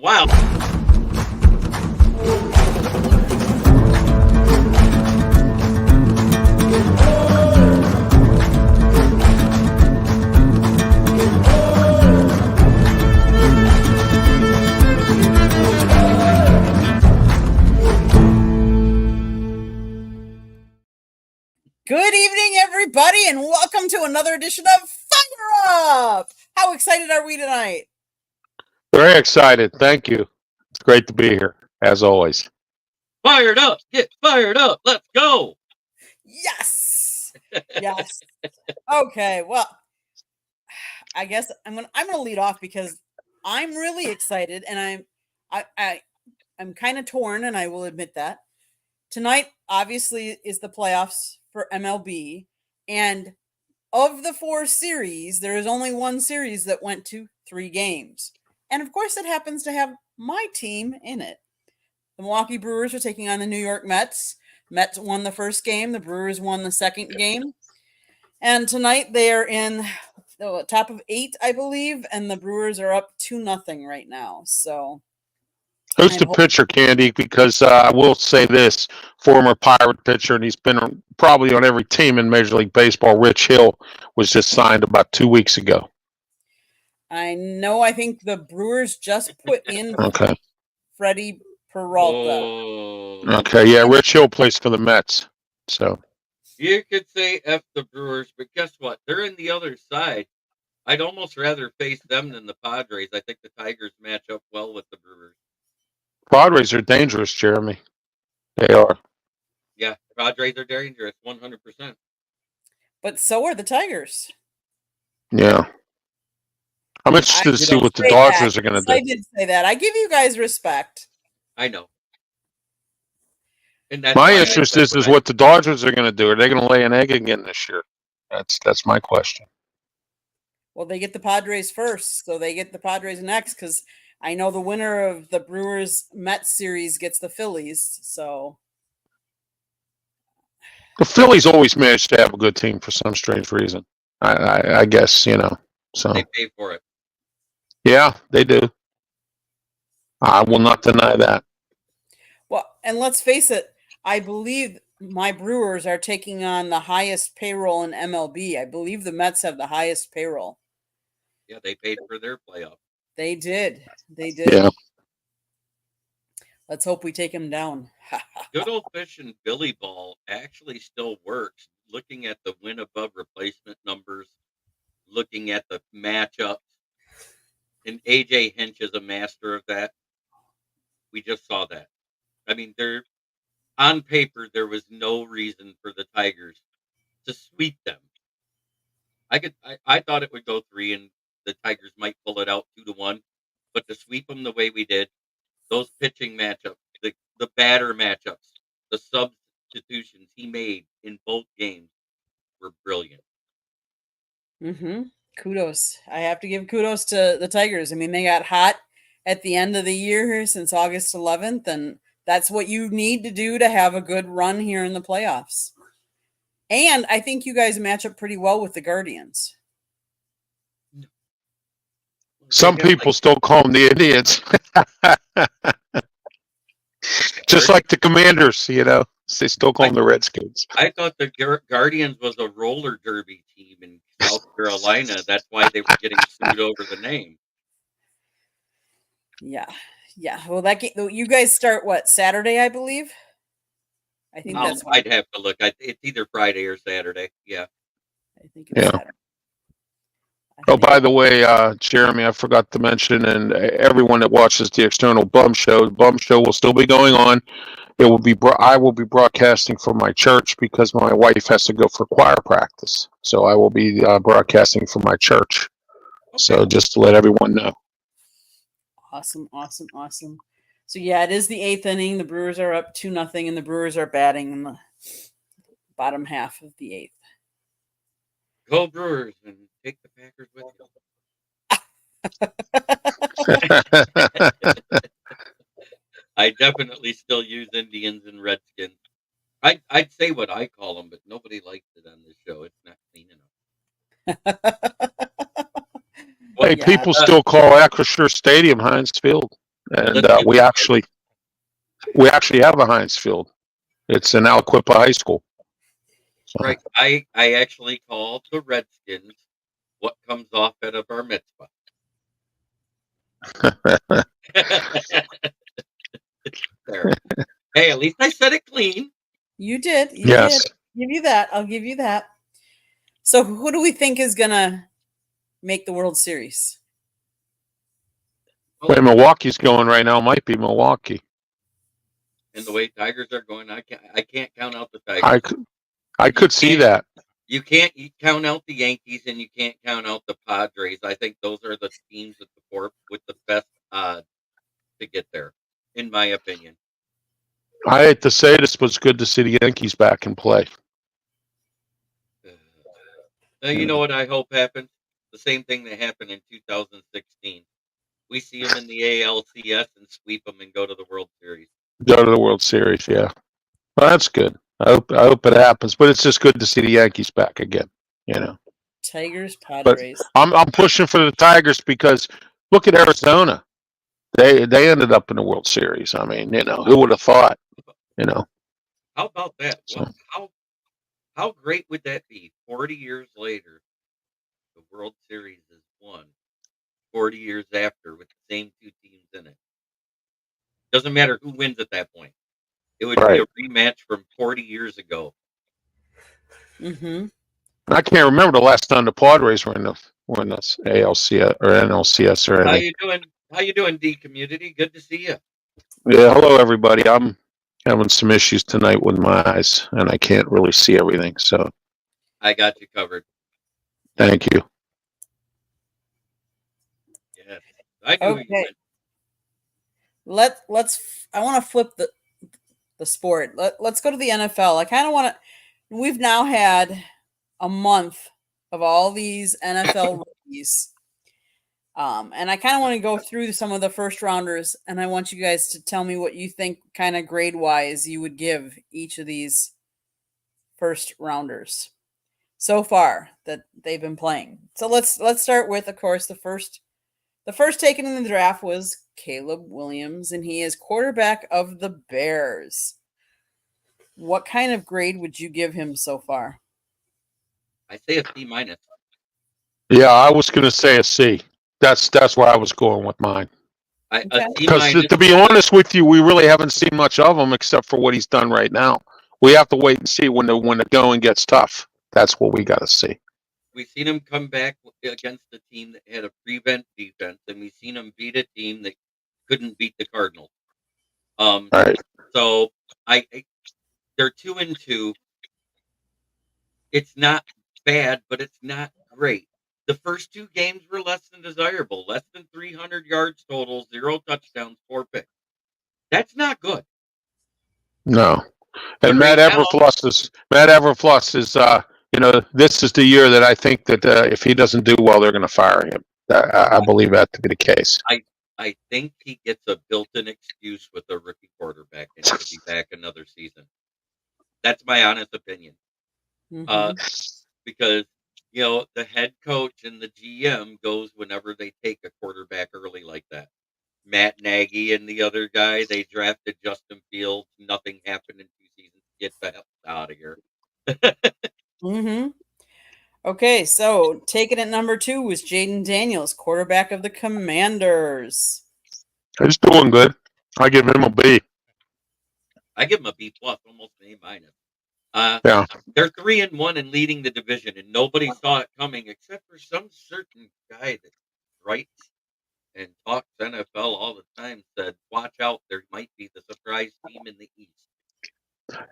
Wow. Good evening, everybody, and welcome to another edition of Fire Up! How excited are we tonight? Very excited. Thank you. It's great to be here, as always. Fired up. Get fired up. Let's go. Yes. Yes. Okay, well, I guess I'm gonna lead off because I'm really excited, and I'm kind of torn, and I will admit that. Tonight, obviously, is the playoffs for MLB, and of the 4 series, there is only one series that went to 3 games. And of course, it happens to have my team in it. The Milwaukee Brewers are taking on the New York Mets. Mets won the first game. The Brewers won the second game. And tonight they are in the top of 8, I believe, and the Brewers are up 2-0 right now. So Who's the pitcher, Candy? Because I will say this, former Pirate pitcher, and he's been probably on every team in Major League Baseball, Rich Hill, was just signed about 2 weeks ago. I know. I think the Brewers just put in Freddie Peralta. Oh. Okay, yeah, Rich Hill plays for the Mets. So you could say F the Brewers, but guess what? They're in the other side. I'd almost rather face them than the Padres. I think the Tigers match up well with the Brewers. Padres are dangerous, Jeremy. They are. Yeah, Padres are dangerous, 100%. But so are the Tigers. Yeah. I'm interested to see what the Dodgers are going to do. I did say that. I give you guys respect. I know. And my interest is what the Dodgers are going to do. Are they going to lay an egg again this year? That's my question. Well, they get the Padres first, so they get the Padres next because I know the winner of the Brewers-Mets series gets the Phillies. So the Phillies always manage to have a good team for some strange reason. I guess, you know. So they pay for it. Yeah, they do. I will not deny that. Well, and let's face it, I believe my Brewers are taking on the highest payroll in MLB. I believe the Mets have the highest payroll. Yeah, they paid for their playoff. They did. They did. Yeah. Let's hope we take them down. Good old-fashioned Billy ball actually still works. Looking at the win above replacement numbers, looking at the matchups, and AJ Hinch is a master of that. We just saw that. I mean, on paper, there was no reason for the Tigers to sweep them. I thought it would go 3 and the Tigers might pull it out 2-1, but to sweep them the way we did, those pitching matchups, the batter matchups, the substitutions he made in both games were brilliant. Kudos. I have to give kudos to the Tigers. I mean, they got hot at the end of the year here since August 11th, and that's what you need to do to have a good run here in the playoffs. And I think you guys match up pretty well with the Guardians. Some people still call them the Indians. Just like the Commanders, you know. They still call them the Redskins. I thought the Guardians was a roller derby team in South Carolina. That's why they were getting sued over the name. Yeah. Well, you guys start what, Saturday, I believe? I think that's. I'd have to look. It's either Friday or Saturday. Yeah. I think it's Saturday. Oh, by the way, Jeremy, I forgot to mention, and everyone that watches the External Bum Show will still be going on. It will be. I will be broadcasting from my church because my wife has to go for choir practice. So I will be broadcasting from my church. Okay. So just to let everyone know. Awesome. So yeah, it is the 8th inning. The Brewers are up 2-0, and the Brewers are batting in the bottom half of the 8th. Go Brewers and take the Packers with you. I definitely still use Indians and Redskins. I'd say what I call them, but nobody likes it on this show. It's not clean enough. People still call Acrisure Stadium Heinz Field. and Let's give we him actually have a Heinz Field. It's in Aliquippa High School. So. right. I actually call the Redskins what comes off at a bar mitzvah. There. Hey, at least I said it clean. You did. You Yes. did. Give you that. I'll give you that. So who do we think is gonna make the World Series? Where Milwaukee's going right now might be Milwaukee. And the way Tigers are going, I can't count out the Tigers. I could see that. You can't count out the Yankees, and you can't count out the Padres. I think those are the teams with the best odds to get there, in my opinion. I hate to say this, but it's good to see the Yankees back in play. You know what I hope happens? The same thing that happened in 2016. We see them in the ALCS and sweep them and go to the World Series. Go to the World Series, yeah. Well, that's good. I hope it happens, but it's just good to see the Yankees back again. You know. Tigers, Padres. But I'm pushing for the Tigers because look at Arizona. They ended up in the World Series. I mean, you know, who would have thought? You know. How about that? So. How great would that be? 40 years later, the World Series is won. 40 years after, with the same two teams in it. Doesn't matter who wins at that point. It would be a rematch from 40 years ago. Mm-hmm. I can't remember the last time the Padres were in the ALCS or NLCS or anything. How you doing, D community? Good to see you. Yeah, hello everybody. I'm having some issues tonight with my eyes, and I can't really see everything. So I got you covered. Thank you. Yes, I knew you went. Let's. I want to flip the sport. Let's go to the NFL. I kind of want to. We've now had a month of all these NFL rookies. And I kind of want to go through some of the first rounders, and I want you guys to tell me what you think, kind of grade wise, you would give each of these first rounders so far that they've been playing. So let's start with, of course, the first taken in the draft was Caleb Williams, and he is quarterback of the Bears. What kind of grade would you give him so far? I say a C minus. Yeah, I was going to say a C. That's where I was going with mine. Because to be honest with you, we really haven't seen much of him except for what he's done right now. We have to wait and see when the going gets tough. That's what we got to see. We've seen him come back against a team that had a prevent defense, and we've seen him beat a team that couldn't beat the Cardinals. Right. So they're 2-2. It's not bad, but it's not great. The first two games were less than desirable, less than 300 yards total, 0 touchdowns, 4 picks. That's not good. No. And Matt Everfluss is this is the year that I think that if he doesn't do well, they're going to fire him. I believe that to be the case. I think he gets a built-in excuse with a rookie quarterback, and he'll be back another season. That's my honest opinion. Mm-hmm. Because the head coach and the GM goes whenever they take a quarterback early like that. Matt Nagy and the other guy, they drafted Justin Fields. Nothing happened in 2 seasons. Get the hell out of here. Mm-hmm. Okay, so taken at number 2 was Jaden Daniels, quarterback of the Commanders. He's doing good. I give him a B. I give him a B plus, almost an A minus. Yeah. They're 3-1 and leading the division, and nobody saw it coming except for some certain guy that writes and talks NFL all the time. Said, "Watch out! There might be the surprise team in the East."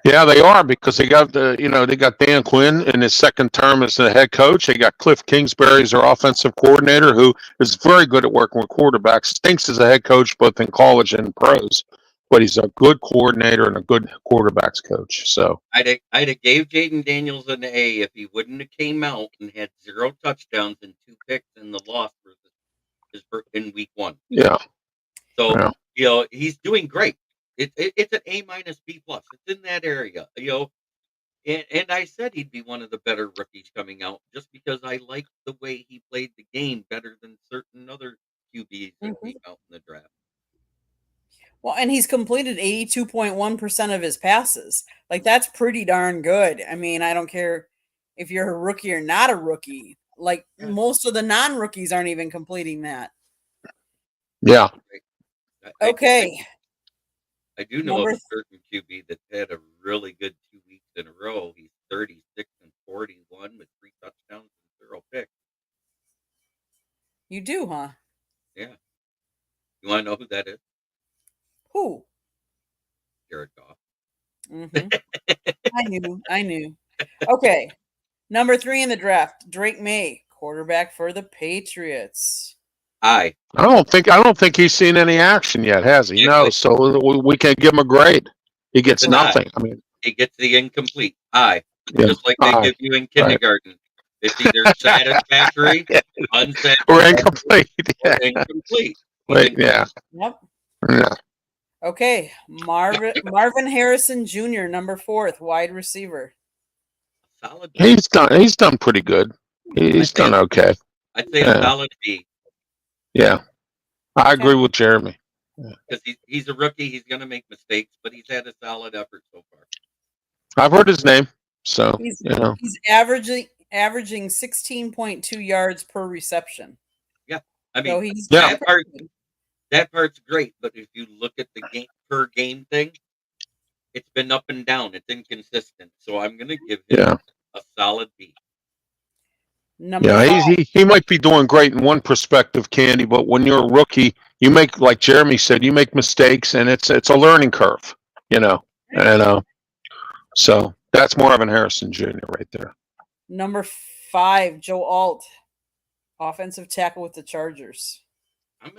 Yeah, they are because they got they got Dan Quinn in his second term as the head coach. They got Cliff Kingsbury as their offensive coordinator, who is very good at working with quarterbacks. Stinks as a head coach both in college and pros, but he's a good coordinator and a good quarterbacks coach. So I'd have gave Jaden Daniels an A if he wouldn't have came out and had 0 touchdowns and 2 picks in the loss in week 1. Yeah. So he's doing great. It's an A minus B plus. It's in that area. And I said he'd be one of the better rookies coming out just because I like the way he played the game better than certain other QBs that came out in the draft. Well, and he's completed 82.1% of his passes. Like, that's pretty darn good. I mean, I don't care if you're a rookie or not a rookie. Like, Yeah. most of the non-rookies aren't even completing that. Yeah. Okay. I do know of a certain QB that had a really good 2 weeks in a row. He's 36-41 with 3 touchdowns and 0 picks. You do, huh? Yeah. You want to know who that is? Who? Jared Goff. Mm-hmm. I knew. Okay. Number 3 in the draft, Drake May, quarterback for the Patriots. I don't think he's seen any action yet, has he? Exactly. No, so we can't give him a grade. He gets nothing. I mean, he gets the incomplete. Yeah, just like they give you in right. kindergarten. It's either satisfactory, unsatisfactory, or incomplete. or incomplete. Wait, yeah. Yep. Yeah. Okay, Marvin Harrison Jr., number 4th, wide receiver. Solid B. He's done pretty good. He's done okay. I'd say a solid B. Yeah, I agree with Jeremy. Because he's a rookie, he's going to make mistakes, but he's had a solid effort so far. I've heard his name, so he's averaging 16.2 yards per reception. Yeah, I mean, so that part's great, but if you look at the game per game thing, it's been up and down. It's inconsistent. So I'm going to give him a solid B. He might be doing great in one perspective, Candy, but when you're a rookie, you make, like Jeremy said, you make mistakes, and it's a learning curve, and so that's Marvin Harrison Jr. right there. Number 5, Joe Alt, offensive tackle with the Chargers.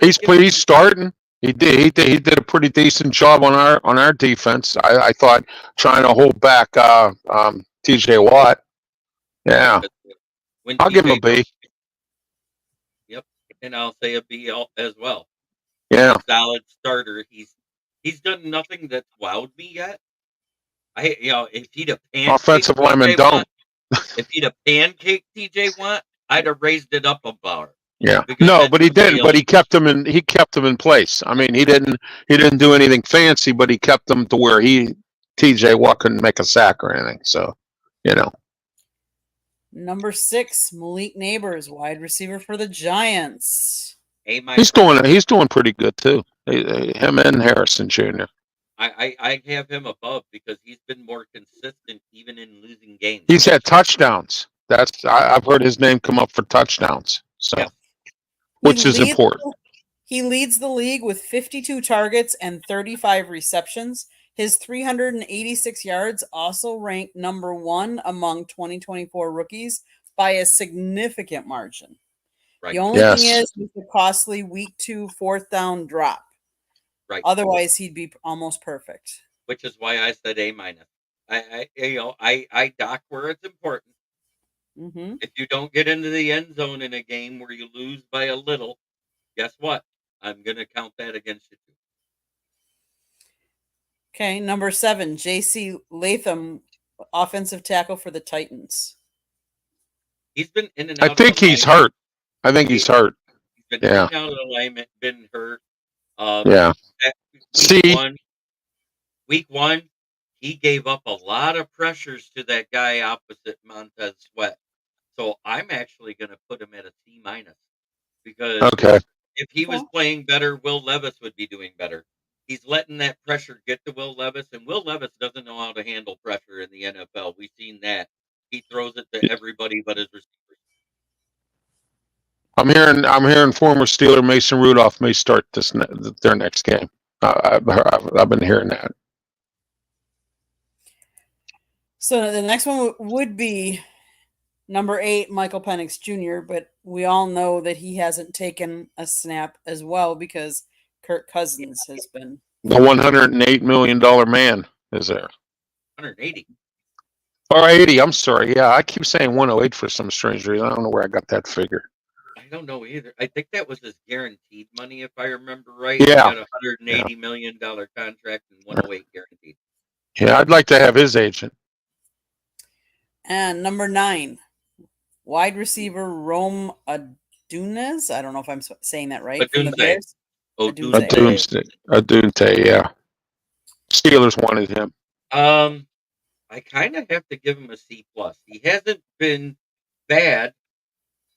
He's starting. He did a pretty decent job on our defense. I thought, trying to hold back T.J. Watt. Yeah, I'll give him a B. Yep, and I'll say a B as well. Yeah, solid starter. He's done nothing that's wowed me yet. If he'd have offensive lineman don't. If he'd have pancaked TJ Watt, I'd have raised it up a bar. Yeah, no, but he didn't. But he kept him in place. I mean, he didn't do anything fancy, but he kept him to where TJ Watt couldn't make a sack or anything. So, Number 6, Malik Neighbors, wide receiver for the Giants. He's doing pretty good too. Him and Harrison Jr. I have him above because he's been more consistent even in losing games. He's had touchdowns. I've heard his name come up for touchdowns. So, which is important. He leads the league with 52 targets and 35 receptions. His 386 yards also ranked number 1 among 2024 rookies by a significant margin. Right. The only thing is the costly week 2 4th down drop. Right. Otherwise, he'd be almost perfect. Which is why I said A-. I dock where it's important. Mm-hmm. If you don't get into the end zone in a game where you lose by a little, guess what? I'm going to count that against you too. Okay, number 7, J.C. Latham, offensive tackle for the Titans. He's been in and out. I think he's hurt. He's hurt. He's been in and out of alignment, been hurt. Week one, he gave up a lot of pressures to that guy opposite Montez Sweat. So I'm actually going to put him at a C- because if he was playing better, Will Levis would be doing better. He's letting that pressure get to Will Levis, and Will Levis doesn't know how to handle pressure in the NFL. We've seen that. He throws it to everybody but his receivers. I'm hearing former Steeler Mason Rudolph may start their next game. I've been hearing that. So the next one would be number 8, Michael Penix Jr., but we all know that he hasn't taken a snap as well because Kirk Cousins has been. The $108 million man is there. 180. Or 80, I'm sorry. Yeah, I keep saying 108 for some strange reason. I don't know where I got that figure. I don't know either. I think that was his guaranteed money, if I remember right. Yeah. He got a $180 million contract and 108 guaranteed. Yeah, I'd like to have his agent. And number 9, wide receiver Rome Odunze. I don't know if I'm saying that right. From the Bears. Odunze. Adunte, yeah. Steelers wanted him. I kind of have to give him a C plus. He hasn't been bad,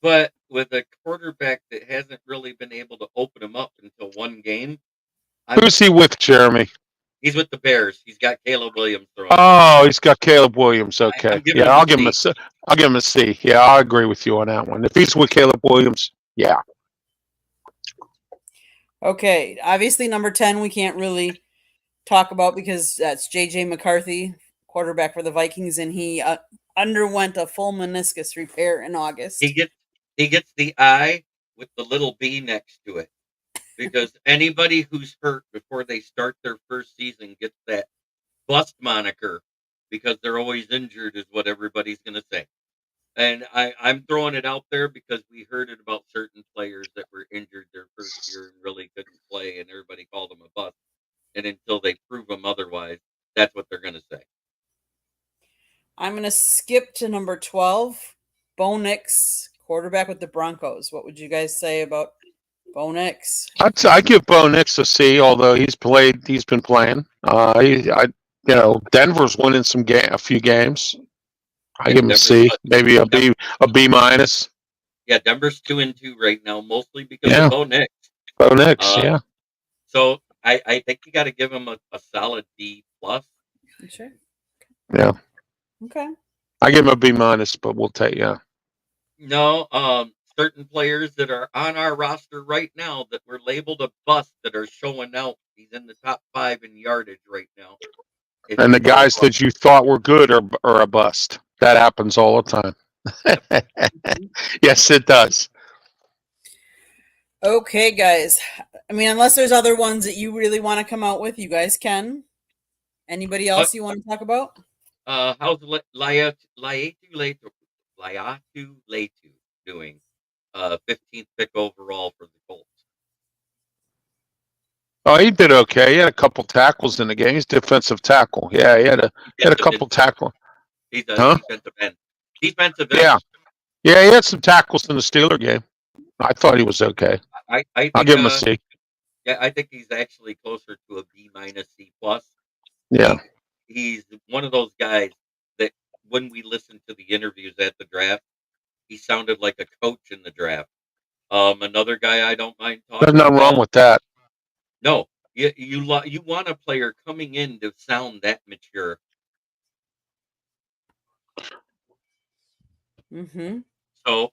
but with a quarterback that hasn't really been able to open him up until one game, Who's he with, Jeremy? he's with the Bears. He's got Caleb Williams throwing. Oh, he's got Caleb Williams. Okay, I'm giving yeah, him I'll a give him C. I'll give him a C. Yeah, I agree with you on that one. If he's with Caleb Williams, yeah. Okay, obviously number 10 we can't really talk about because that's JJ McCarthy, quarterback for the Vikings, and he underwent a full meniscus repair in August. He gets the I with the little B next to it, because anybody who's hurt before they start their first season gets that bust moniker because they're always injured, is what everybody's going to say. And I'm throwing it out there because we heard it about certain players that were injured their first year and really couldn't play, and everybody called them a bust. And until they prove them otherwise, that's what they're going to say. I'm going to skip to number 12, Bo Nix, quarterback with the Broncos. What would you guys say about Bo Nix? I give Bo Nix a C, although he's been playing. Denver's winning a few games. I give him a C, maybe a B minus. Yeah, Denver's 2-2 right now, mostly because of Bo Nix. Bo Nix, yeah. So I think you got to give him a solid D plus. You sure? Yeah. Okay. I give him a B minus, but we'll take No, certain players that are on our roster right now that were labeled a bust that are showing out. He's in the top 5 in yardage right now. And the guys that you thought were good are a bust. That happens all the time. Yes, it does. Okay, guys. I mean, unless there's other ones that you really want to come out with, you guys can. Anybody else you want to talk about? How's Laiatu doing? 15th pick overall for the Colts. Oh, he did okay. He had a couple tackles in the game. He's defensive tackle. Yeah, he had a couple tackles. He's a defensive end. Defensive end. Yeah. Yeah, he had some tackles in the Steeler game. I thought he was okay. I'll give him a C. Yeah, I think he's actually closer to a B minus C plus. Yeah. He's one of those guys that when we listened to the interviews at the draft, he sounded like a coach in the draft. Another guy I don't mind talking There's nothing wrong with that. No, you want a player coming in to sound that mature. Mm-hmm. So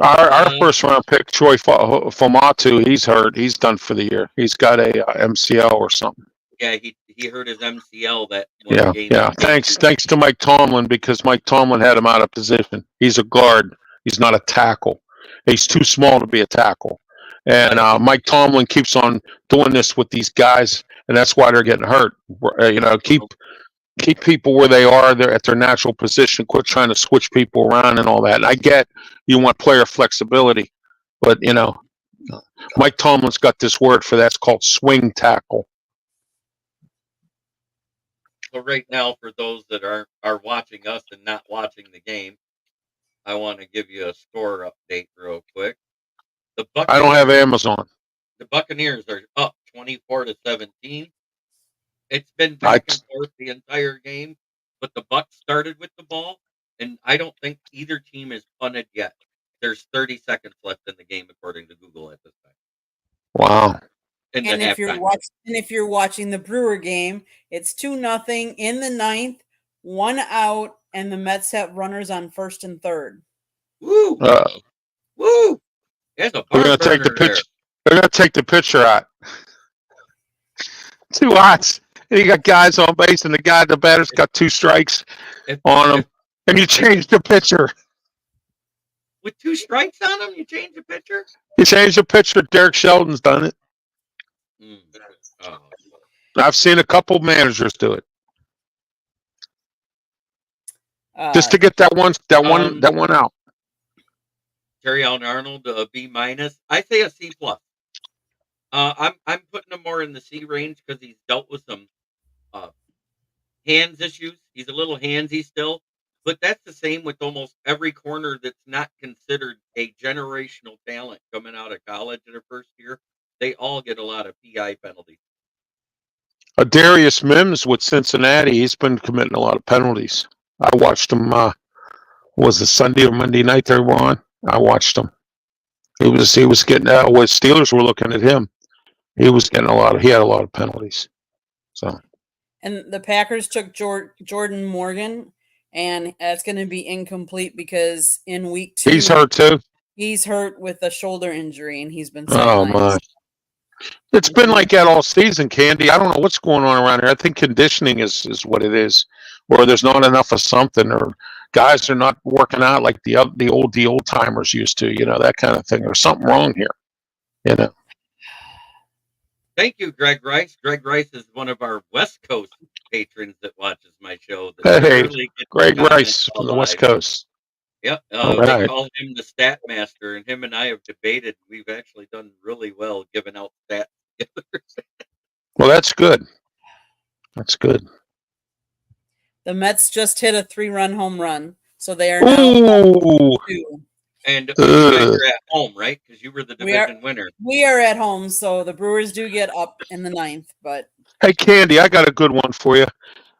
our first round pick, Troy Fomatu, he's hurt. He's done for the year. He's got a MCL or something. Yeah, he hurt his MCL that one game. Yeah. Thanks to Mike Tomlin, because Mike Tomlin had him out of position. He's a guard. He's not a tackle. He's too small to be a tackle. And Mike Tomlin keeps on doing this with these guys, and that's why they're getting hurt. Keep people where they are. They're at their natural position. Quit trying to switch people around and all that. And I get you want player flexibility, but Mike Tomlin's got this word for that. It's called swing tackle. So right now, for those that are watching us and not watching the game, I want to give you a score update real quick. I don't have Amazon. The Buccaneers are up 24-17. It's been back and forth the entire game, but the Bucs started with the ball, and I don't think either team is punted yet. There's 30 seconds left in the game, according to Google at this time. Wow. And if you're watching the Brewer game, it's 2-0 in the 9th, 1 out, and the Mets have runners on 1st and 3rd. Woo! Woo! There's a They're gonna take the pitch. They're gonna take the pitcher out. 2 outs. And you got guys on base, and the batter's got 2 strikes on him, and you change the pitcher. With 2 strikes on him, you change the pitcher? You change the pitcher. Derek Sheldon's done it. Oh. I've seen a couple managers do it. Just to get that one out. Terry Allen Arnold, a B minus. I say a C plus. I'm putting him more in the C range because he's dealt with some hands issues. He's a little handsy still, but that's the same with almost every corner that's not considered a generational talent coming out of college in their first year. they all get a lot of PI penalties. Darius Mims with Cincinnati, he's been committing a lot of penalties. I watched him. Was it Sunday or Monday night they were on? I watched him. He was getting what Steelers were looking at him. He was getting he had a lot of penalties. So. And the Packers took Jordan Morgan, and that's going to be incomplete because in week 2 he's hurt too. He's hurt with a shoulder injury, and he's been Oh sidelined. my! It's been like that all season, Candy. I don't know what's going on around here. I think conditioning is what it is, or there's not enough of something, or guys are not working out like the old timers used to. That kind of thing. There's something wrong here. Thank you, Greg Rice. Greg Rice is one of our West Coast patrons that watches my show. That Hey, rarely gets Greg to comment Rice from the live. West Coast. Yep, All they right. call him the Stat Master, and him and I have debated. We've actually done really well giving out stats together. Well, that's good. That's good. The Mets just hit a 3-run home run, so they are now Ooh. 2. And you guys are at home, right? Because you were the division winner. We are at home, so the Brewers do get up in the 9th. But hey, Candy, I got a good one for you.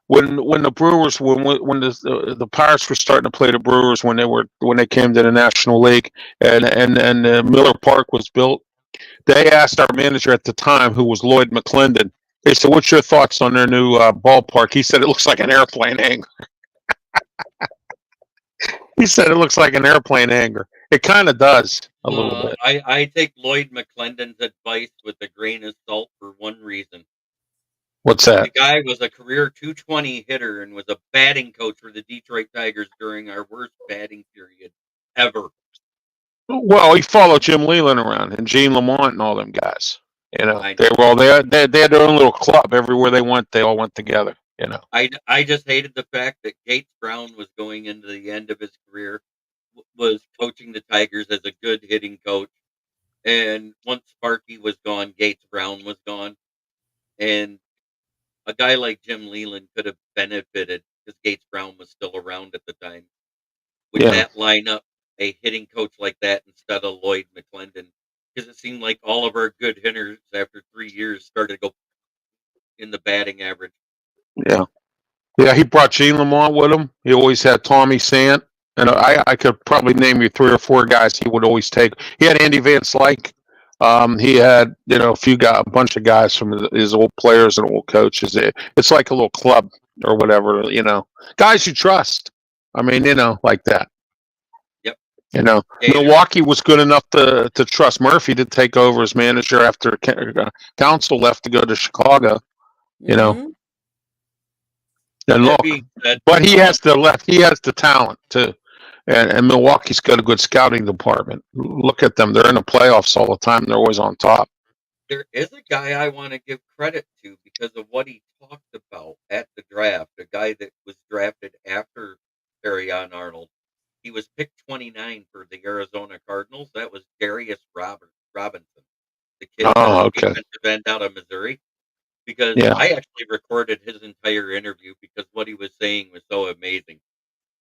When the Brewers when the Pirates were starting to play the Brewers when they came to the National League and Miller Park was built, they asked our manager at the time, who was Lloyd McClendon. They said, "What's your thoughts on their new ballpark?" He said, "It looks like an airplane hangar." He said, "It looks like an airplane hangar." It kind of does a little bit. I take Lloyd McClendon's advice with a grain of salt for one reason. What's that? The guy was a career .220 hitter and was a batting coach for the Detroit Tigers during our worst batting period ever. Well, he followed Jim Leland around and Gene Lamont and all them guys. They were all they had their own little club everywhere they went. They all went together. I just hated the fact that Gates Brown was going into the end of his career, was coaching the Tigers as a good hitting coach, and once Sparky was gone, Gates Brown was gone, and a guy like Jim Leland could have benefited because Gates Brown was still around at the time. With that lineup, a hitting coach like that instead of Lloyd McClendon, because it seemed like all of our good hitters after 3 years started to go in the batting average. Yeah. He brought Gene Lamont with him. He always had Tommy Sant, and I could probably name you 3 or 4 guys he would always take. He had Andy Van Slyke. He had a bunch of guys from his old players and old coaches. It's like a little club or whatever. Guys you trust. I mean, like that. Yep. Milwaukee was good enough to trust Murphy to take over as manager after Council left to go to Chicago. Mm-hmm. And look, but he has the talent too, and Milwaukee's got a good scouting department. Look at them; they're in the playoffs all the time. They're always on top. There is a guy I want to give credit to because of what he talked about at the draft. A guy that was drafted after Perrion Arnold. He was picked 29 for the Arizona Cardinals. That was Darius Robinson, the kid defensive end out of Missouri. Because I actually recorded his entire interview because what he was saying was so amazing.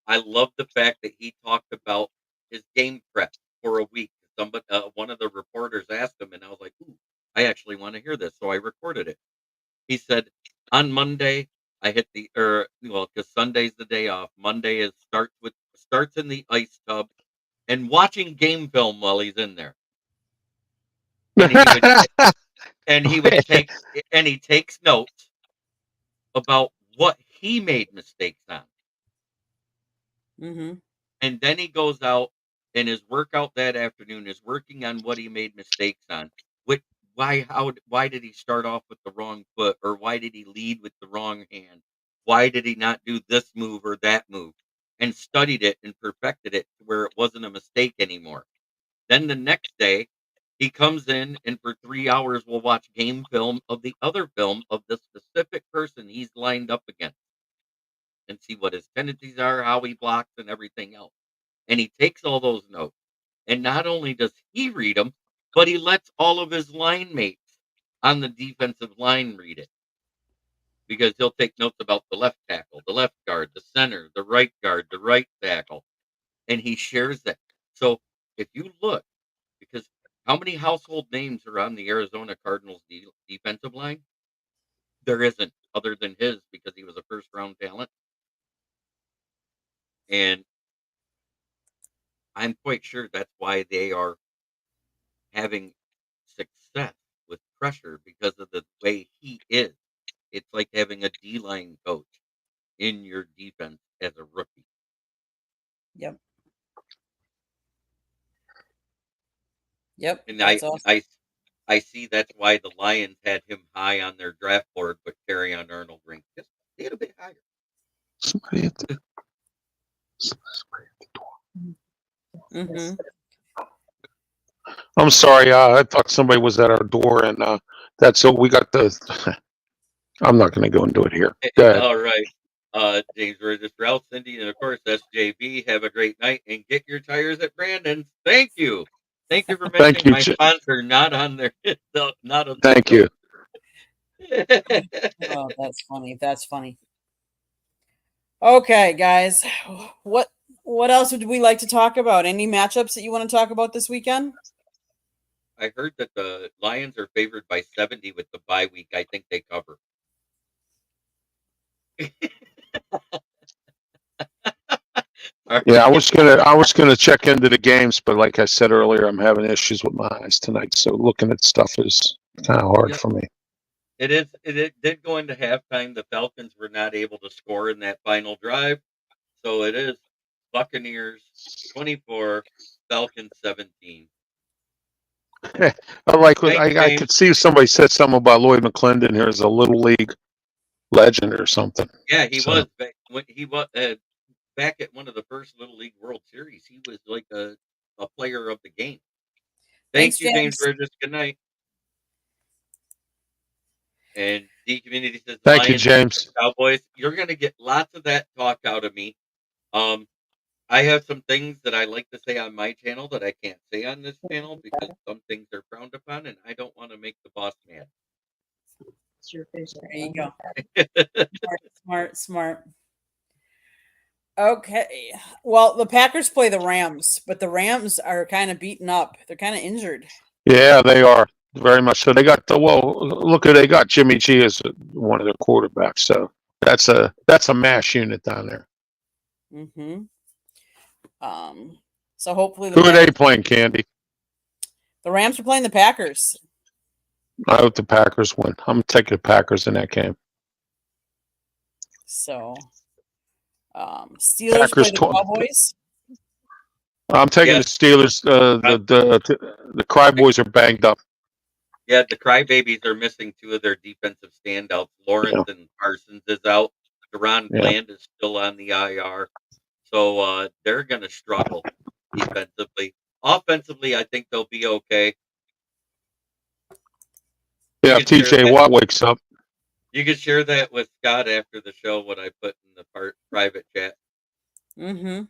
I love the fact that he talked about his game prep for a week. One of the reporters asked him, and I was like, "Ooh, I actually want to hear this," so I recorded it. He said, "On Monday, I hit because Sunday's the day off. Monday starts in the ice tub and watching game film while he's in there." And he takes notes about what he made mistakes on. Mm-hmm. And then he goes out and his workout that afternoon is working on what he made mistakes on. Why did he start off with the wrong foot, or why did he lead with the wrong hand? Why did he not do this move or that move? And studied it and perfected it to where it wasn't a mistake anymore. Then the next day, he comes in and for 3 hours will watch game film of the other film of the specific person he's lined up against and see what his tendencies are, how he blocks, and everything else. And he takes all those notes. And not only does he read them, but he lets all of his line mates on the defensive line read it. Because he'll take notes about the left tackle, the left guard, the center, the right guard, the right tackle. And he shares that. So if you look, because How many household names are on the Arizona Cardinals defensive line? There isn't, other than his, because he was a first-round talent. And I'm quite sure that's why they are having success with pressure, because of the way he is. It's like having a D-line coach in your defense as a rookie. Yep. Yep. And That's awesome. I see that's why the Lions had him high on their draft board, but Carryon Arnold ranked just a little bit higher. Somebody at the Mm-hmm. I'm sorry. I thought somebody was at our door, and that's so we got the. I'm not going to go into it here. Go ahead. All right. James Burgess, Ralph, Cindy, and of course SJB. Have a great night and get your tires at Brandon's. Thank you. Thank you for Thank mentioning you. my sponsor, not on their not on Thank you. Oh, that's funny. That's funny. Okay, guys. What else would we like to talk about? Any matchups that you want to talk about this weekend? I heard that the Lions are favored by 70 with the bye week. I think they cover. Yeah, I was gonna check into the games, but like I said earlier, I'm having issues with my eyes tonight, so looking at stuff is kind of hard Yep. for me. It is. It did go into halftime. The Falcons were not able to score in that final drive, so it is Buccaneers 24, Falcons 17. I like. Thank you, I James. could see somebody said something about Lloyd McClendon here as a little league legend or something. Yeah, he So, was back when he was back at one of the first Little League World Series. He was like a player of the game. Thanks, Thank you, James James. Burgess. Good night. And D Community says thank you, Lions, James. Cowboys. You're going to get lots of that talk out of me. I have some things that I like to say on my channel that I can't say on this channel because some things are frowned upon, and I don't want to make the boss mad. There you go. Smart. Okay. Well, the Packers play the Rams, but the Rams are kind of beaten up. They're kind of injured. Yeah, they are very much so. They got look at they got Jimmy G as one of their quarterbacks, so that's a mash unit down there. Mm-hmm. So hopefully Who are they playing, Candy? the Rams are playing the Packers. I hope the Packers win. I'm taking the Packers in that game. So Steelers Packers play the Cowboys. I'm taking the Steelers. The Cryboys are banged up. Yeah, the Crybabies are missing two of their defensive standouts. Lawrence and Parsons is out. Deron Bland is still on the IR. So they're going to struggle defensively. Offensively, I think they'll be okay. Yeah, if TJ Watt wakes up. You can share that with Scott after the show, what I put in the private chat. Mm-hmm.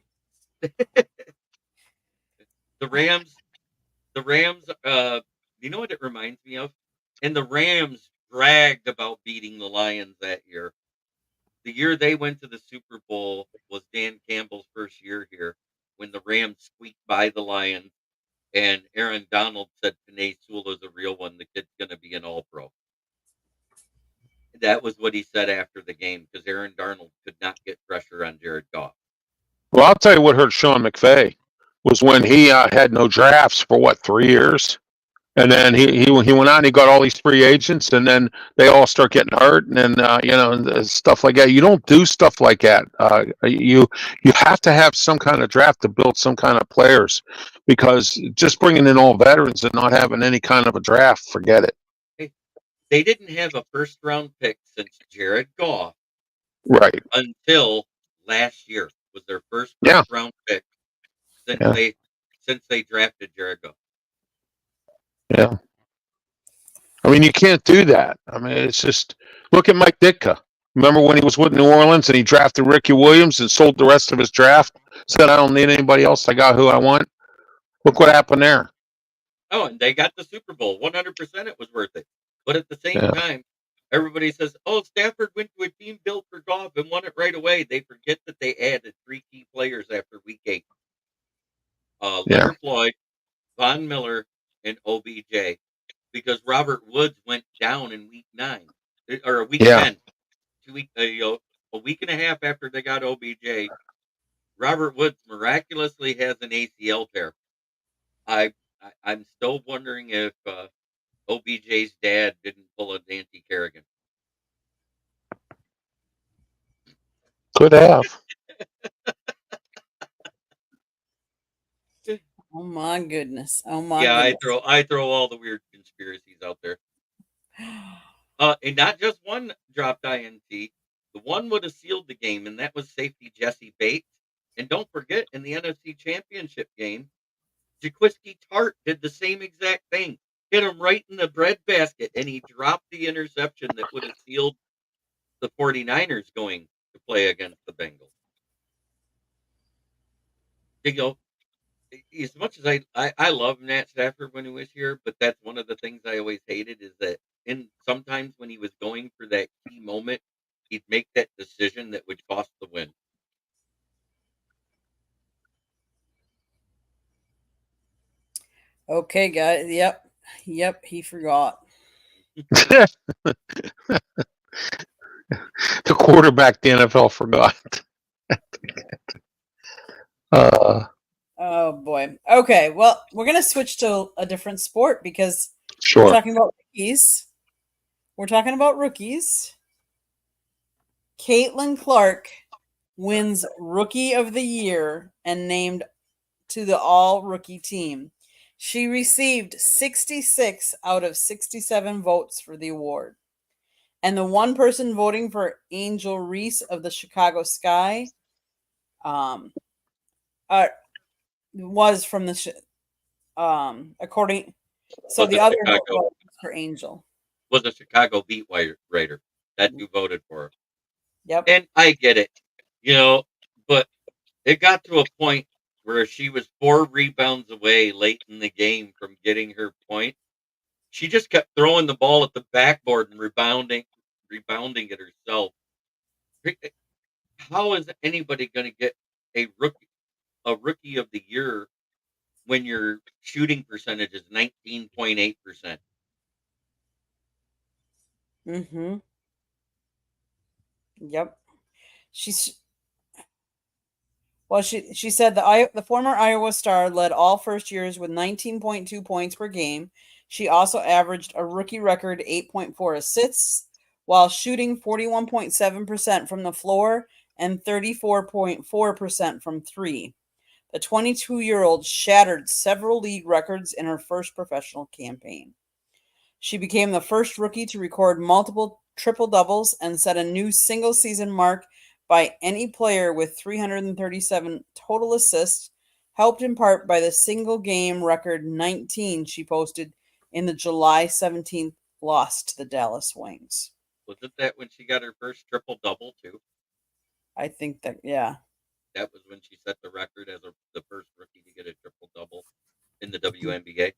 The Rams, you know what it reminds me of? And the Rams bragged about beating the Lions that year. The year they went to the Super Bowl was Dan Campbell's first year here when the Rams squeaked by the Lions and Aaron Donald said Penei Sewell is a real one. The kid's going to be an all-pro. That was what he said after the game because Aaron Donald could not get pressure on Jared Goff. Well, I'll tell you what hurt Sean McVay was when he had no drafts for 3 years. And then he went out and he got all these free agents, and then they all start getting hurt, and then stuff like that. You don't do stuff like that. You have to have some kind of draft to build some kind of players, because just bringing in all veterans and not having any kind of a draft, forget it. They didn't have a first round pick since Jared Goff, right? Until last year was their first round pick since they drafted Jared Goff. Yeah. I mean, you can't do that. I mean, it's just, look at Mike Ditka. Remember when he was with New Orleans and he drafted Ricky Williams and sold the rest of his draft? Said, I don't need anybody else. I got who I want. Look what happened there. Oh, and they got the Super Bowl. 100% it was worth it. But at the same time, everybody says, oh, Stafford went to a team built for Goff and won it right away. They forget that they added 3 key players after week 8. Leonard Floyd, Von Miller, and OBJ because Robert Woods went down in week 9 or week Yeah. 10, 2 week, a week and a half after they got OBJ. Robert Woods miraculously has an ACL tear. I'm still wondering if OBJ's dad didn't pull a Nancy Kerrigan. Could have. Oh my goodness. Oh my Yeah, goodness. I throw all the weird conspiracies out there. And not just one dropped INT. The one would have sealed the game, and that was safety Jesse Bates. And don't forget, in the NFC Championship game, Jaquiski Tart did the same exact thing. Hit him right in the breadbasket, and he dropped the interception that would have sealed the 49ers going to play against the Bengals. You know, as much as I love Nat Stafford when he was here, but that's one of the things I always hated is that sometimes when he was going for that key moment, he'd make that decision that would cost the win. Okay, guys. Yep, he forgot. The quarterback the NFL forgot. Oh boy. Okay, well, we're gonna switch to a different sport because we're Sure. talking about rookies. We're talking about rookies. Caitlyn Clark wins Rookie of the Year and named to the All Rookie team. She received 66 out of 67 votes for the award. And the one person voting for Angel Reese of the Chicago Sky was from the according. So Was the a other vote Chicago was for Angel. was a Chicago beat writer. That's who voted for her. Yep. And I get it, but it got to a point where she was 4 rebounds away late in the game from getting her point. She just kept throwing the ball at the backboard and rebounding it herself. How is anybody going to get a rookie of the year when your shooting percentage is 19.8%? Mm-hmm. Yep. She said the former Iowa star led all first years with 19.2 points per game. She also averaged a rookie record 8.4 assists while shooting 41.7% from the floor and 34.4% from 3. The 22-year-old shattered several league records in her first professional campaign. She became the first rookie to record multiple triple-doubles and set a new single-season mark by any player with 337 total assists, helped in part by the single-game record 19 she posted in the July 17th loss to the Dallas Wings. Wasn't that when she got her first triple-double, too? I think that, yeah. That was when she set the record as the first rookie to get a triple-double in the WNBA.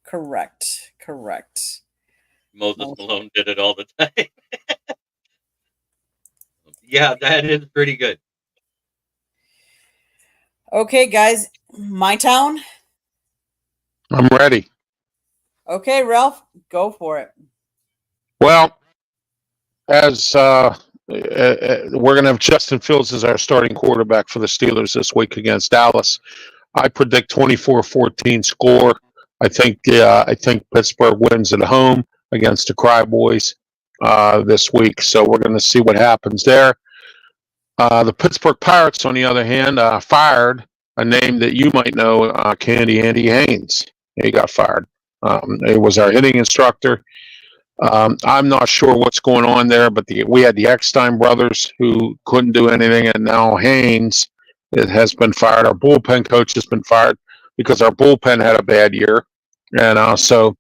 Correct. Moses Malone did it all the time. Yeah, that is pretty good. Okay, guys, my town. I'm ready. Okay, Ralph, go for it. Well, as we're going to have Justin Fields as our starting quarterback for the Steelers this week against Dallas. I predict 24-14 score. I think Pittsburgh wins at home against the Cryboys this week. So we're going to see what happens there. The Pittsburgh Pirates, on the other hand, fired a name that you might know, Andy Haynes. He got fired. He was our hitting instructor. I'm not sure what's going on there, but we had the Eckstein brothers who couldn't do anything, and now Haynes has been fired. Our bullpen coach has been fired because our bullpen had a bad year, and so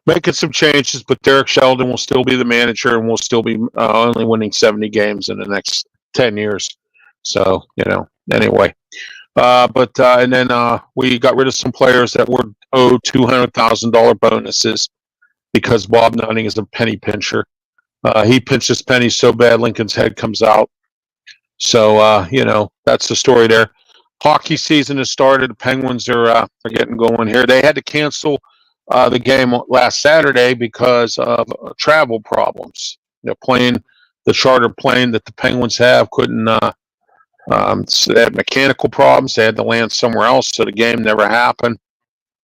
making some changes. But Derek Sheldon will still be the manager, and we'll still be only winning 70 games in the next 10 years. So anyway. And then we got rid of some players that were owed $200,000 bonuses because Bob Nutting is a penny pincher. He pinches pennies so bad Lincoln's head comes out. So that's the story there. Hockey season has started. The Penguins are getting going here. They had to cancel the game last Saturday because of travel problems. The plane, the charter plane that the Penguins have, couldn't. So they had mechanical problems. They had to land somewhere else, so the game never happened.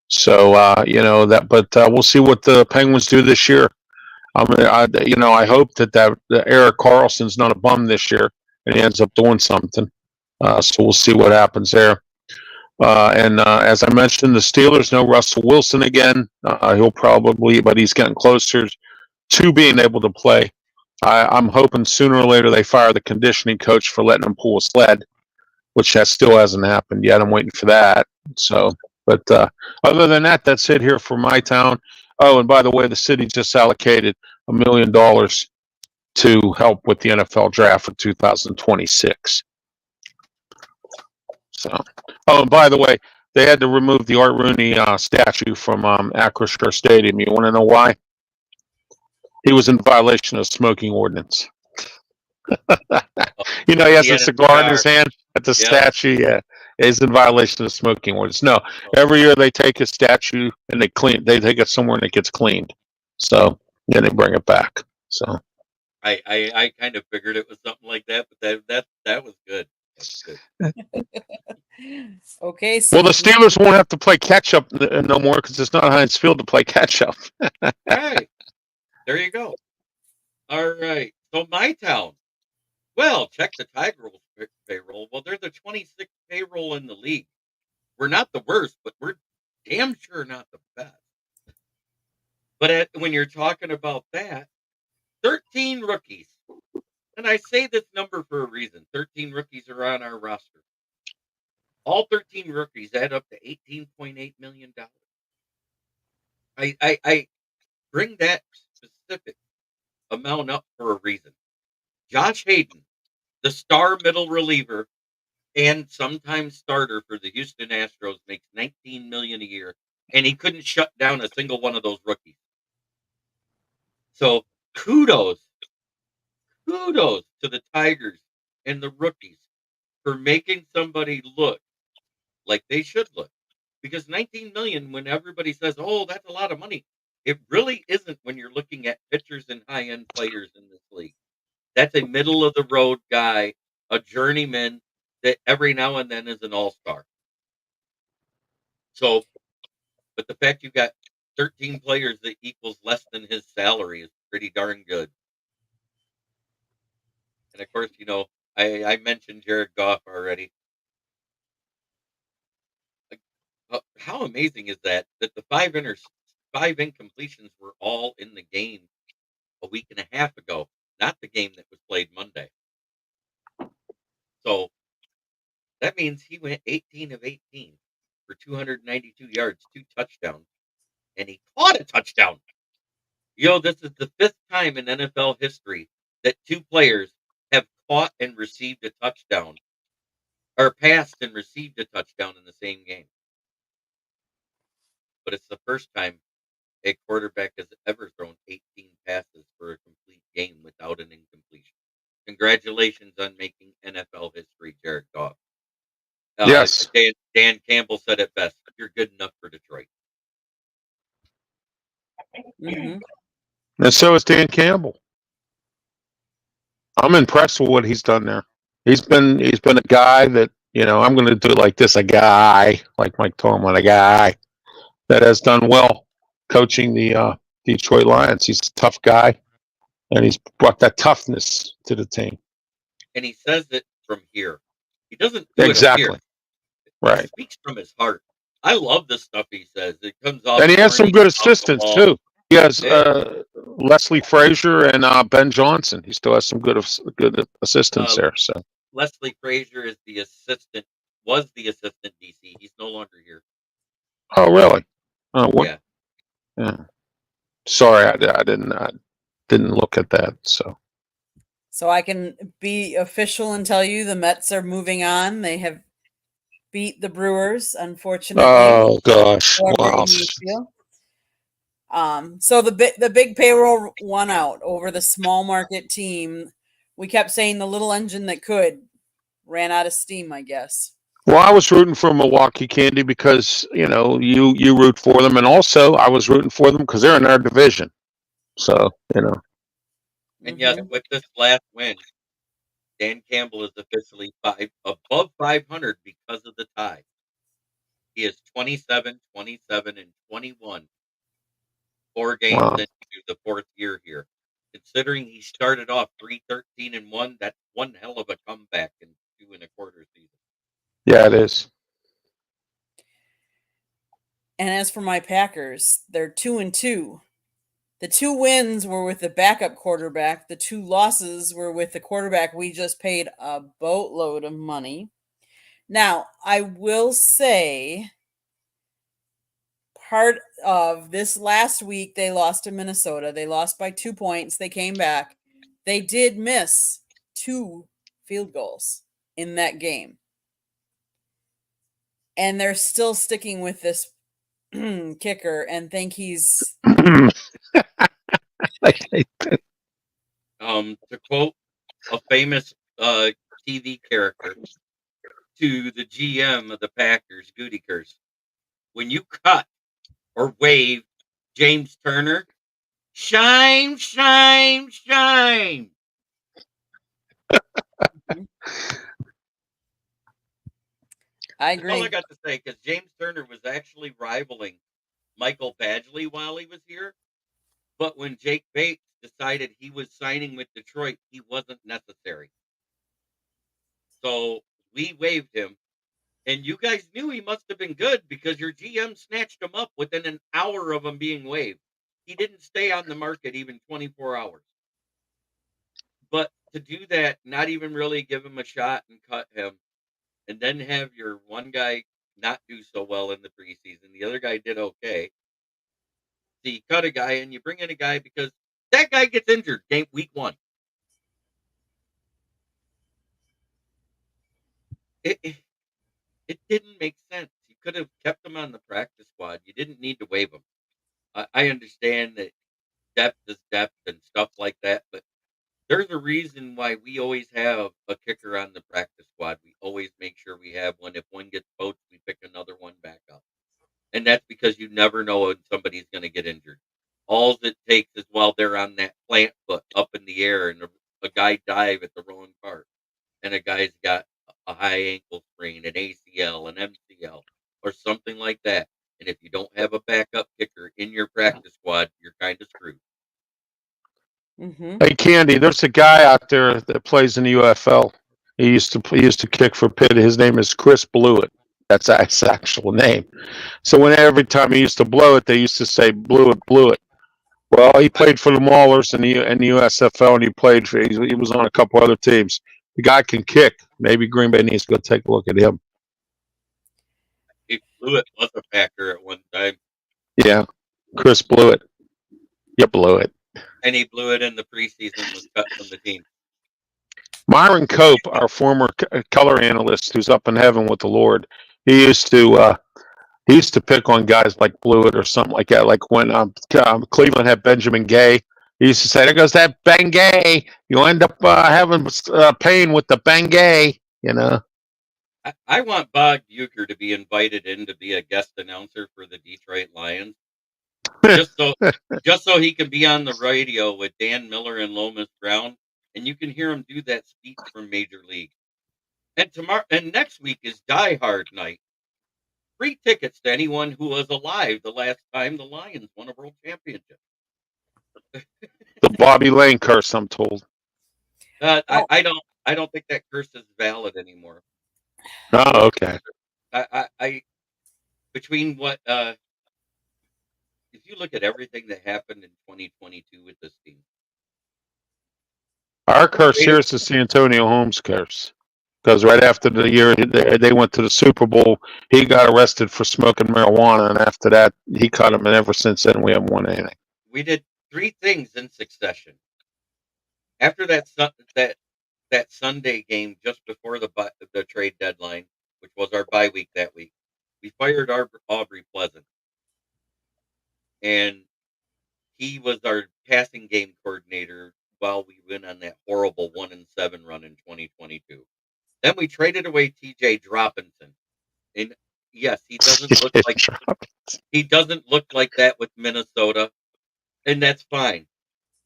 So that, but we'll see what the Penguins do this year. I hope that Eric Carlson's not a bum this year and he ends up doing something. So we'll see what happens there. And as I mentioned, the Steelers, no Russell Wilson again. He'll probably, but he's getting closer to being able to play. I'm hoping sooner or later they fire the conditioning coach for letting him pull a sled, which still hasn't happened yet. I'm waiting for that. So, but other than that, that's it here for my town. Oh, and by the way, the city just allocated $1 million to help with the NFL draft for 2026. So, oh, and by the way, they had to remove the Art Rooney statue from Acrisure Stadium. You want to know why? He was in violation of smoking ordinance. He has a cigar in his hand at the statue. Yeah, is in violation of smoking ordinance. No, every year they take a statue and they take it somewhere and it gets cleaned. So then they bring it back. So I kind of figured it was something like that, but that was good. Okay. So well, the Steelers won't have to play catch up no more because it's not Heinz Field to play catch up. All right, there you go. All right, so my town. Well, check the Tiger payroll. Well, they're the 26th payroll in the league. We're not the worst, but we're damn sure not the best. But when you're talking about that, 13 rookies. And I say this number for a reason. 13 rookies are on our roster. All 13 rookies add up to $18.8 million. I bring that specific amount up for a reason. Josh Hayden, the star middle reliever and sometimes starter for the Houston Astros, makes $19 million a year, and he couldn't shut down a single one of those rookies. So kudos to the Tigers and the rookies for making somebody look like they should look. Because $19 million, when everybody says, "Oh, that's a lot of money," it really isn't when you're looking at pitchers and high-end players in this league. That's a middle of the road guy, a journeyman that every now and then is an all-star. So, but the fact you've got 13 players that equals less than his salary is pretty darn good. And of course, I mentioned Jared Goff already. How amazing is that the five incompletions were all in the game a week and a half ago, not the game that was played Monday. So that means he went 18 of 18 for 292 yards, 2 touchdowns, and he caught a touchdown. This is the 5th time in NFL history that 2 players have caught and received a touchdown, or passed and received a touchdown in the same game. But it's the first time a quarterback has ever thrown 18 passes for a complete game without an incompletion. Congratulations on making NFL history, Jared Goff. Yes. Dan Campbell said it best. You're good enough for Detroit. Mm-hmm. And so is Dan Campbell. I'm impressed with what he's done there. He's been a guy that, I'm going to do it like this, a guy, like Mike Tomlin, a guy that has done well coaching the Detroit Lions. He's a tough guy, and he's brought that toughness to the team. And he says it from here. He doesn't do exactly. It up here. Right. He speaks from his heart. I love the stuff he says. It comes off. And he has some good assistants too. He has Leslie Frazier and Ben Johnson. He still has some good assistants there. So Leslie Frazier is was the assistant DC. He's no longer here. Oh, really? Oh, what? Yeah. Sorry, I didn't look at that. So I can be official and tell you the Mets are moving on. They have beat the Brewers, unfortunately. Oh gosh! Wow. So the big payroll won out over the small market team. We kept saying the little engine that could ran out of steam, I guess. Well, I was rooting for Milwaukee, Candy, because you root for them, and also I was rooting for them because they're in our division. So And yes, Mhm. with this last win, Dan Campbell is officially above 500 because of the tie. He is 27, 27, and 21, 4 games wow, into the fourth year here. Considering he started off 3-13-1, that's one hell of a comeback in 2 1/4 seasons. yeah, it is. And as for my Packers, they're 2-2. The 2 wins were with the backup quarterback. The 2 losses were with the quarterback we just paid a boatload of money. Now, I will say part of this last week, they lost to Minnesota. They lost by 2 points. They came back. They did miss 2 field goals in that game. And they're still sticking with this kicker and think he's. To quote a famous TV character to the GM of the Packers, Goody Curse, when you cut or wave James Turner, shine, shine, shine. I That's all I agree. got to say because James Turner was actually rivaling Michael Badgley while he was here. But when Jake Bates decided he was signing with Detroit, he wasn't necessary. So we waived him. And you guys knew he must have been good because your GM snatched him up within an hour of him being waived. He didn't stay on the market even 24 hours. But to do that, not even really give him a shot and cut him, and then have your one guy not do so well in the preseason, the other guy did okay. So you cut a guy and you bring in a guy because that guy gets injured week 1. It didn't make sense. You could have kept him on the practice squad. You didn't need to waive him. I understand that depth is depth and stuff like that, but there's a reason why we always have a kicker on the practice squad. We always make sure we have one. If one gets poached, we pick another one back up. And that's because you never know when somebody's going to get injured. All it takes is while they're on that plant foot up in the air and a guy dive at the wrong part, and a guy's got a high ankle sprain, an ACL, an MCL, or something like that. And if you don't have a backup kicker in your practice squad, you're kind of screwed. Mm-hmm. Hey, Candy, there's a guy out there that plays in the UFL. He used to kick for Pitt. His name is Chris Blewett. That's his actual name. So every time he used to blow it, they used to say Blewett, Blewett. Well, he I, played for the Maulers in the USFL, and he was on a couple other teams. The guy can kick. Maybe Green Bay needs to go take a look at him. he blew it was a Packer at one time, Yeah, Chris Blewett. You blew it. and he blew it in the preseason, was cut from the team. Myron Cope, our former color analyst, who's up in heaven with the Lord, he used to he used to pick on guys like Blewett or something like that. Like when Cleveland had Benjamin Gay, he used to say, "There goes that Bengay. You end up having pain with the Bengay." I want Bob Bucher to be invited in to be a guest announcer for the Detroit Lions, just so just so he can be on the radio with Dan Miller and Lomas Brown, and you can hear him do that speech from Major League. And tomorrow and next week is Die Hard night. Free tickets to anyone who was alive the last time the Lions won a world championship. The Bobby Lane curse, I'm told. Well, I don't think that curse is valid anymore. Oh, okay. I between what if you look at everything that happened in 2022 with this team, Our curse here traded is the San Antonio Holmes curse. Because right after the year they went to the Super Bowl, he got arrested for smoking marijuana, and after that, he cut him. And ever since then, we haven't won anything. we did 3 things in succession. After that Sunday game just before the trade deadline, which was our bye week that week, we fired Aubrey Pleasant, and he was our passing game coordinator while we went on that horrible 1-7 run in 2022. Then we traded away TJ Droppinson And yes, he doesn't look like that with Minnesota, and that's fine.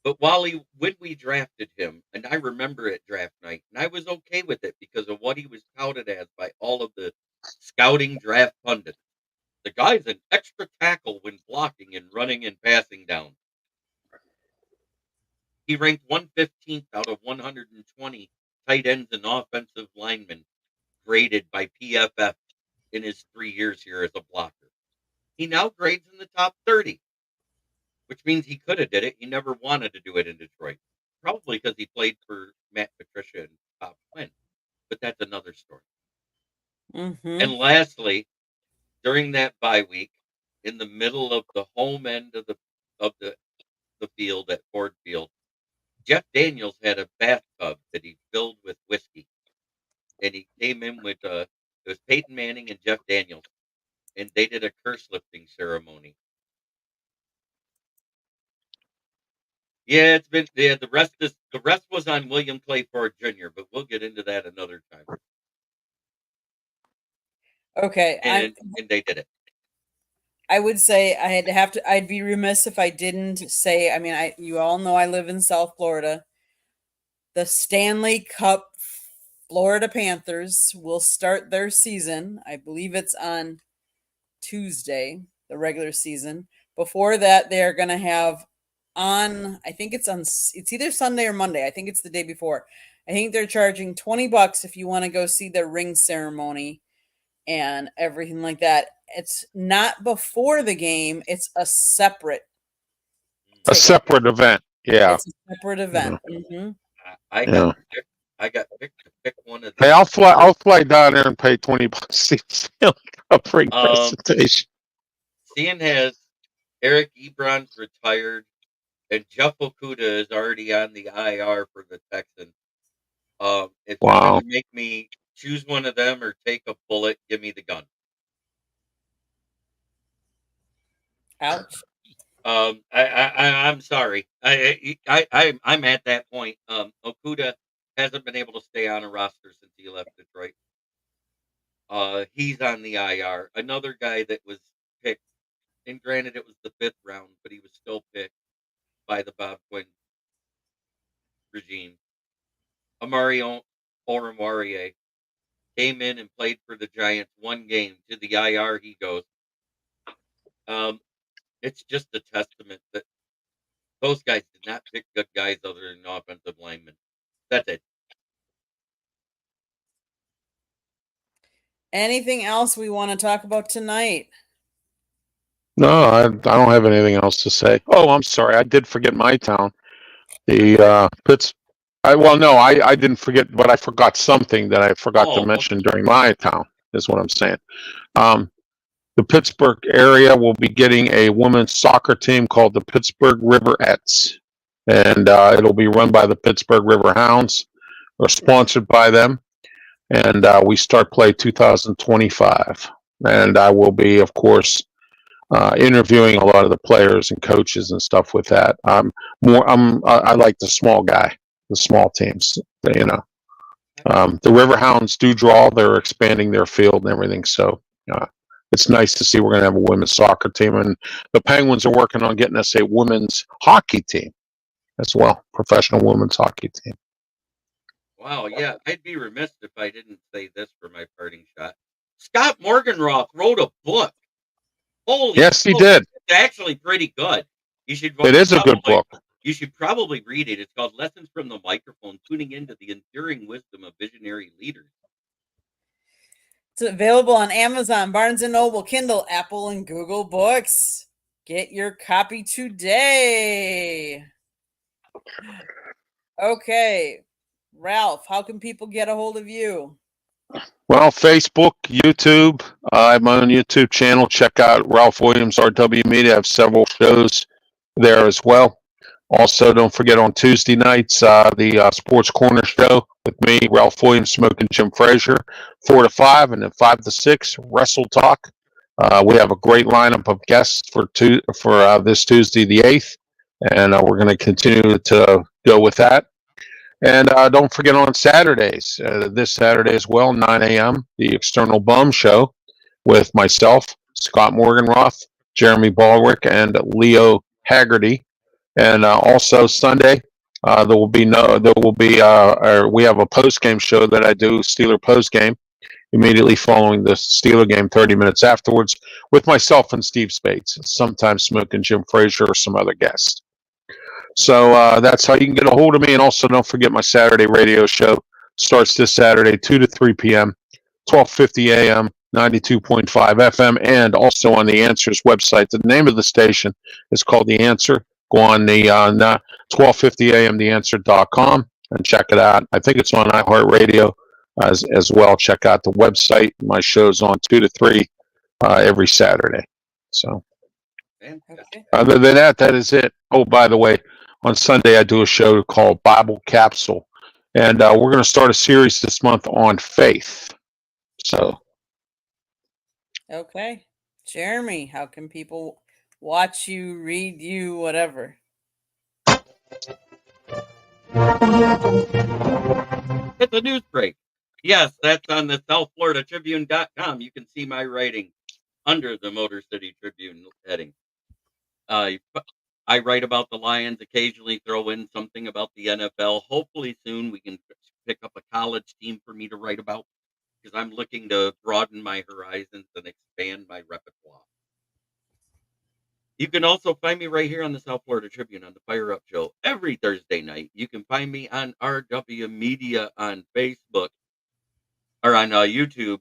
But when we drafted him, and I remember at draft night, and I was okay with it because of what he was touted as by all of the scouting draft pundits. The guy's an extra tackle when blocking and running and passing down. He ranked 115th out of 120 tight ends and offensive linemen graded by PFF in his 3 years here as a blocker. He now grades in the top 30, which means he could have did it. He never wanted to do it in Detroit, probably because he played for Matt Patricia and Bob Quinn. But that's another story. Mm-hmm. And lastly, during that bye week, in the middle of the home end of the field at Ford Field, Jeff Daniels had a bathtub that he filled with whiskey, and he came in with it was Peyton Manning and Jeff Daniels, and they did a curse lifting ceremony. Yeah, the rest was on William Clay Ford Jr., but we'll get into that another time. Okay, And they did it. I would say I'd be remiss if I didn't say, I mean, you all know I live in South Florida. The Stanley Cup Florida Panthers will start their season. I believe it's on Tuesday, the regular season. Before that, they're going to have it's either Sunday or Monday. I think it's the day before. I think they're charging $20 if you want to go see their ring ceremony and everything like that. It's not before the game. It's a separate event. Yeah. It's a separate event. Mm-hmm. I got picked to pick one of these. Hey, I'll fly down there and pay $20 to a ring presentation. Seeing as Eric Ebron's retired and Jeff Okuda is already on the IR for the Texans, if you're going to make me choose one of them or take a bullet, give me the gun. Ouch. I'm sorry. I'm at that point. Okuda hasn't been able to stay on a roster since he left Detroit. He's on the IR. Another guy that was picked, and granted it was the 5th round, but he was still picked by the Bob Quinn regime. Amari Oruwariye came in and played for the Giants one game. To the IR he goes. It's just a testament that those guys did not pick good guys other than offensive linemen. That's it. Anything else we want to talk about tonight? No, I don't have anything else to say. Oh, I'm sorry. I did forget my town. The I didn't forget, but I forgot something that I forgot to mention during my town, is what I'm saying. The Pittsburgh area will be getting a women's soccer team called the Pittsburgh Riverettes, and it'll be run by the Pittsburgh River Hounds, or sponsored by them. And we start play 2025. And I will be, of course, interviewing a lot of the players and coaches and stuff with that. I like the small teams, you know. The Riverhounds do draw. They're expanding their field and everything. So it's nice to see we're going to have a women's soccer team. And the Penguins are working on getting us a women's hockey team as well, professional women's hockey team. Wow, yeah. I'd be remiss if I didn't say this for my parting shot. Scott Morgenroth wrote a book. Holy yes, he did. It's actually pretty good. It is a good book. You should probably read it. It's called Lessons from the Microphone, Tuning into the Enduring Wisdom of Visionary Leaders. It's available on Amazon, Barnes & Noble, Kindle, Apple, and Google Books. Get your copy today. Okay. Ralph, how can people get a hold of you? Well, Facebook, YouTube. I have my own YouTube channel. Check out Ralph Williams, RW Media. I have several shows there as well. Also, don't forget on Tuesday nights, the Sports Corner Show with me, Ralph Williams, Smoking Jim Frazier, 4 to 5, and then 5 to 6, Wrestle Talk. We have a great lineup of guests for this Tuesday, the 8th, and we're going to continue to go with that. And don't forget on Saturdays, this Saturday as well, 9 a.m., the External Bum Show. with myself, Scott Morganroth, Jeremy Baldrick, and Leo Haggerty. And also Sunday, we have a post game show that I do, Steeler post game, immediately following the Steeler game, 30 minutes afterwards, with myself and Steve Spates, sometimes smoking Jim Frazier or some other guest. So that's how you can get a hold of me. And also, don't forget my Saturday radio show starts this Saturday, 2 to 3 p.m., 12:50 a.m., 92.5 FM, and also on the Answer's website. The name of the station is called The Answer. Go on the 12:50 a.m. theanswer.com and check it out. I think it's on iHeartRadio as well. Check out the website. My show's on 2 to 3 every Saturday. So other than that, that is it. Oh, by the way, on Sunday I do a show called Bible Capsule, and we're going to start a series this month on faith. So, okay, Jeremy, how can people watch you, read you, whatever? It's a news break. Yes, that's on the SouthFloridaTribune.com. You can see my writing under the Motor City Tribune heading. I write about the Lions, occasionally throw in something about the NFL. Hopefully soon we can pick up a college team for me to write about, because I'm looking to broaden my horizons and expand my repertoire. You can also find me right here on the South Florida Tribune on the Fire Up Show every Thursday night. You can find me on RW Media on Facebook or on YouTube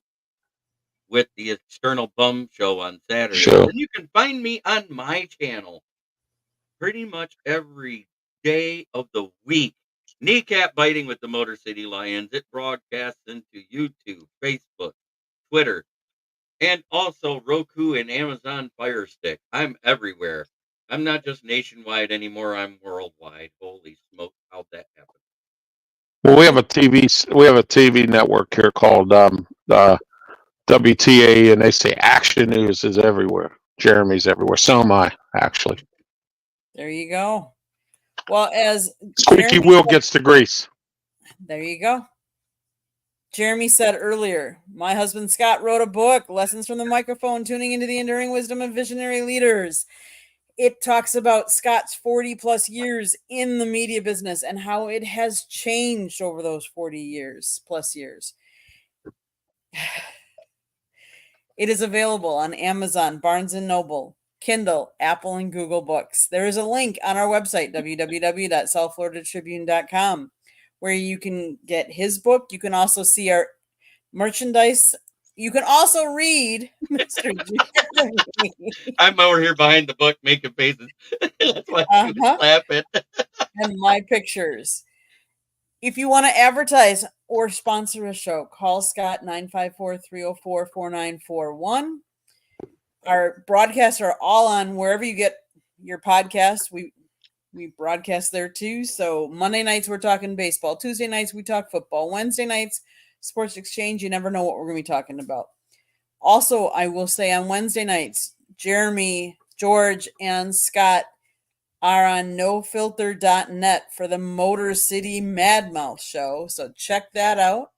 with the External Bum Show on Saturday. Sure. And you can find me on my channel pretty much every day of the week. Kneecap Biting with the Motor City Lions. It broadcasts into YouTube, Facebook, Twitter, and also Roku and Amazon Fire Stick. I'm everywhere. I'm not just nationwide anymore. I'm worldwide. Holy smoke! How'd that happen? Well, we have a TV network here called WTA, and they say Action News is everywhere. Jeremy's everywhere. So am I, actually. There you go. Well, as Squeaky Jeremy wheel said, gets the grease. there you go. Jeremy said earlier, my husband Scott wrote a book, Lessons from the Microphone, Tuning into the Enduring Wisdom of Visionary Leaders. It talks about Scott's 40 plus years in the media business and how it has changed over those 40 years plus years. It is available on Amazon, Barnes & Noble, Kindle, Apple, and Google Books. There is a link on our website, www.southfloridatribune.com, where you can get his book. You can also see our merchandise. You can also read Mr. Jeremy. I'm over here behind the book making faces. That's why I was laughing. And my pictures. If you want to advertise or sponsor a show, call Scott 954-304-4941. Our broadcasts are all on wherever you get your podcasts. We broadcast there too. So Monday nights we're talking baseball. Tuesday nights we talk football. Wednesday nights Sports Exchange. You never know what we're going to be talking about. Also, I will say on Wednesday nights, Jeremy, George, and Scott are on nofilter.net for the Motor City Madmouth show. So check that out.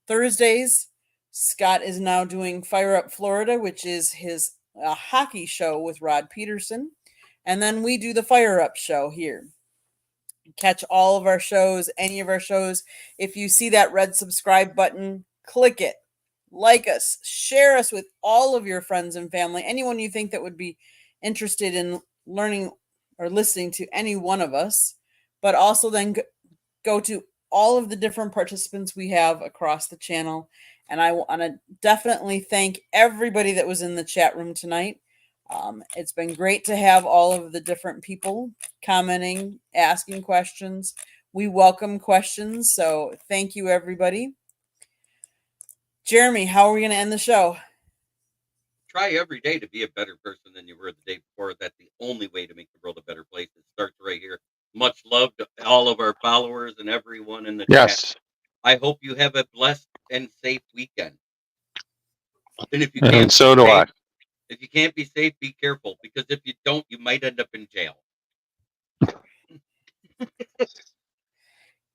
Thursdays, Scott is now doing Fire Up Florida, which is his hockey show with Rod Peterson. And then we do the Fire Up show here. Catch all of our shows, any of our shows. If you see that red subscribe button, click it. Like us. Share us with all of your friends and family. Anyone you think that would be interested in learning or listening to any one of us. But also then go to all of the different participants we have across the channel. And I want to definitely thank everybody that was in the chat room tonight. It's been great to have all of the different people commenting, asking questions. We welcome questions. So thank you, everybody. Jeremy, how are we going to end the show? Try every day to be a better person than you were the day before. That's the only way to make the world a better place. It starts right here. Much love to all of our followers and everyone in the chat. I hope you have a blessed and safe weekend. And if you can't, and so do I. If you can't be safe, be careful, because if you don't, you might end up in jail.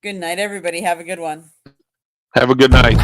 Good night, everybody. Have a good one. Have a good night.